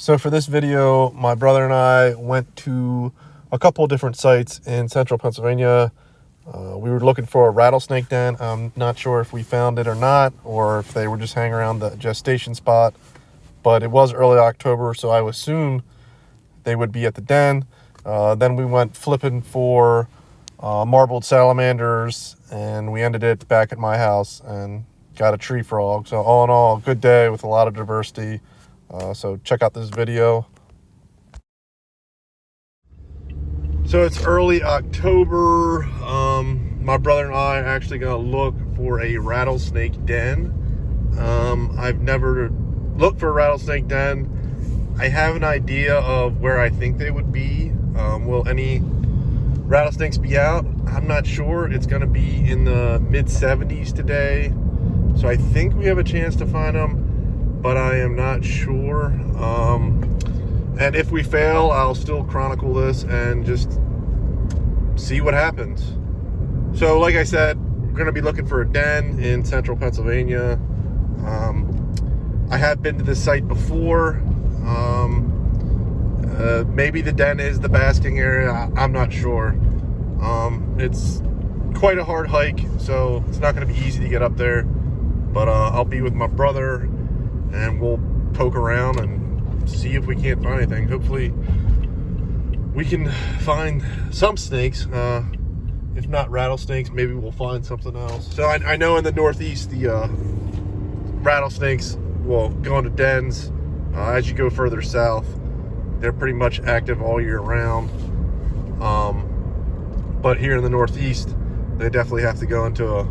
So for this video, my brother and I went to a couple of different sites in central Pennsylvania. We were looking for a rattlesnake den. I'm not sure if we found it or not, or if they were just hanging around the gestation spot. But it was early October, so I would assume they would be at the den. Then we went flipping for marbled salamanders, and we ended it back at my house and got a tree frog. So all in all, good day with a lot of diversity. So check out this video. So it's early October. My brother and I are actually gonna look for a rattlesnake den. I've never looked for a rattlesnake den. I have an idea of where I think they would be. Will any rattlesnakes be out? I'm not sure. It's gonna be in the mid 70s today. So I think we have a chance to find them, but I am not sure. And if we fail, I'll still chronicle this and just see what happens. So like I said, we're going to be looking for a den in central Pennsylvania. I have been to this site before. Maybe the den is the basking area. I'm not sure. It's quite a hard hike, so it's not going to be easy to get up there. But I'll be with my brother, and we'll poke around and see if we can't find anything. Hopefully we can find some snakes. If not rattlesnakes, maybe we'll find something else. So I know in the Northeast, the rattlesnakes will go into dens. As you go further south, they're pretty much active all year round. But here in the Northeast, they definitely have to go into a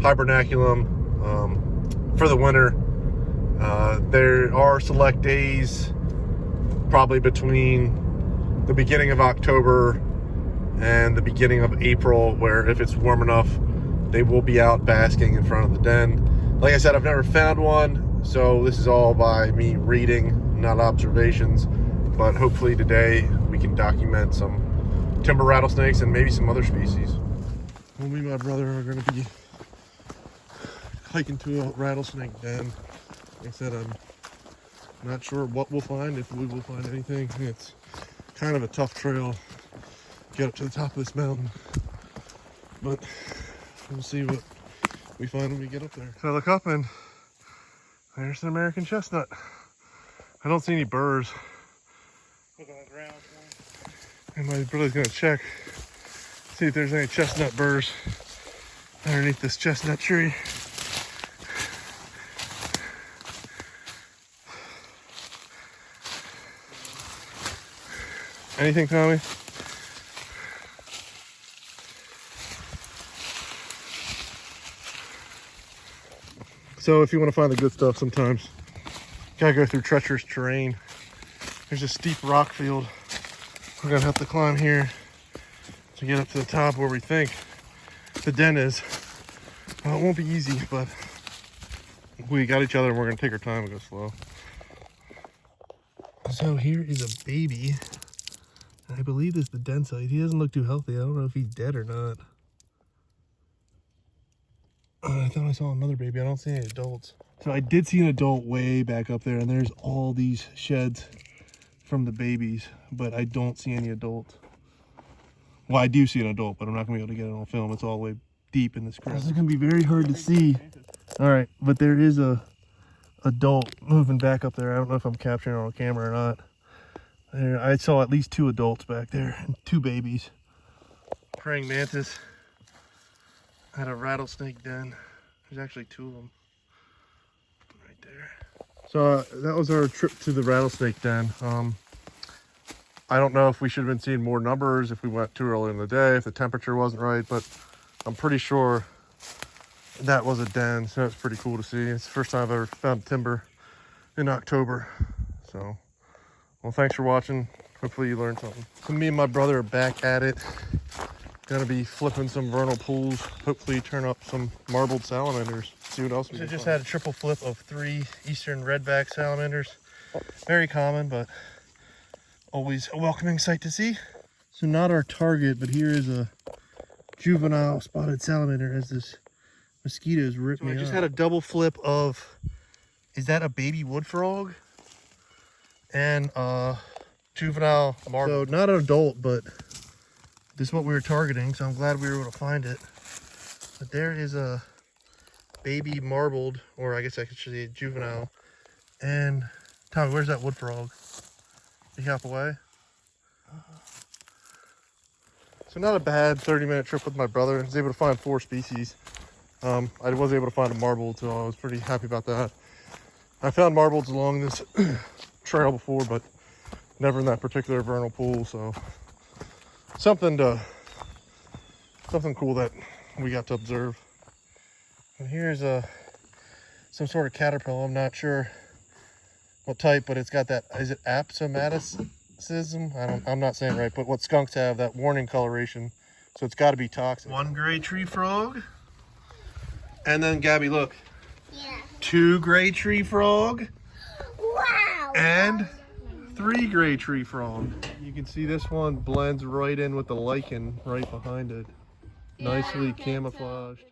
hibernaculum for the winter. There are select days, probably between the beginning of October and the beginning of April, where if it's warm enough, they will be out basking in front of the den. Like I said, I've never found one, so this is all by me reading, not observations. But hopefully today we can document some timber rattlesnakes and maybe some other species. Well, me and my brother are going to be hiking to a rattlesnake den. Like I said, I'm not sure what we'll find, if we will find anything. It's kind of a tough trail to get up to the top of this mountain, but we'll see what we find when we get up there. So I look up and there's an American chestnut. I don't see any burrs. Look on the ground. And my brother's gonna check, see if there's any chestnut burrs underneath this chestnut tree. Anything, Tommy? So if you want to find the good stuff, sometimes you gotta go through treacherous terrain. There's a steep rock field. We're gonna have to climb here to get up to the top where we think the den is. Well, it won't be easy, but we got each other and we're gonna take our time and go slow. So here is a baby. I believe this is the den site. He doesn't look too healthy. I don't know if he's dead or not. I thought I saw another baby. I don't see any adults. So I did see an adult way back up there, and there's all these sheds from the babies, but I don't see any adults. Well, I do see an adult, but I'm not gonna be able to get it on film. It's all the way deep in this grass. It's gonna be very hard to see. All right, but there is a adult moving back up there. I don't know if I'm capturing it on camera or not. I saw at least 2 adults back there and 2 babies. Praying mantis at a rattlesnake den. There's actually 2 of them right there. So that was our trip to the rattlesnake den. I don't know if we should have been seeing more numbers if we went too early in the day, if the temperature wasn't right, but I'm pretty sure that was a den, so it's pretty cool to see. It's the first time I've ever found timber in October. So, well, thanks for watching. Hopefully you learned something. So me and my brother are back at it. Gonna be flipping some vernal pools. Hopefully turn up some marbled salamanders. See what else we can find. Had a triple flip of 3 eastern redback salamanders. Very common, but always a welcoming sight to see. So not our target, but here is a juvenile spotted salamander as this mosquitoes ripped me up. I just had a double flip of, is that a baby wood frog? and juvenile marble. So not an adult, but this is what we were targeting, so I'm glad we were able to find it. But there is a baby marbled, or I guess I could say juvenile. And Tommy, where's that wood frog? He hop away? So not a bad 30-minute trip with my brother. I was able to find 4 species. I was able to find a marbled, so I was pretty happy about that. I found marbleds along this trail before, but never in that particular vernal pool, so something cool that we got to observe. And here's some sort of caterpillar. I'm not sure what type, but it's got that, is it apomaticism? I'm not saying it right, but what skunks have, that warning coloration, so it's got to be toxic. 1 gray tree frog, and then Gabby, look. Yeah. 2 gray tree frog. Wow. And 3 gray tree frog. You can see this one blends right in with the lichen right behind it. Nicely camouflaged.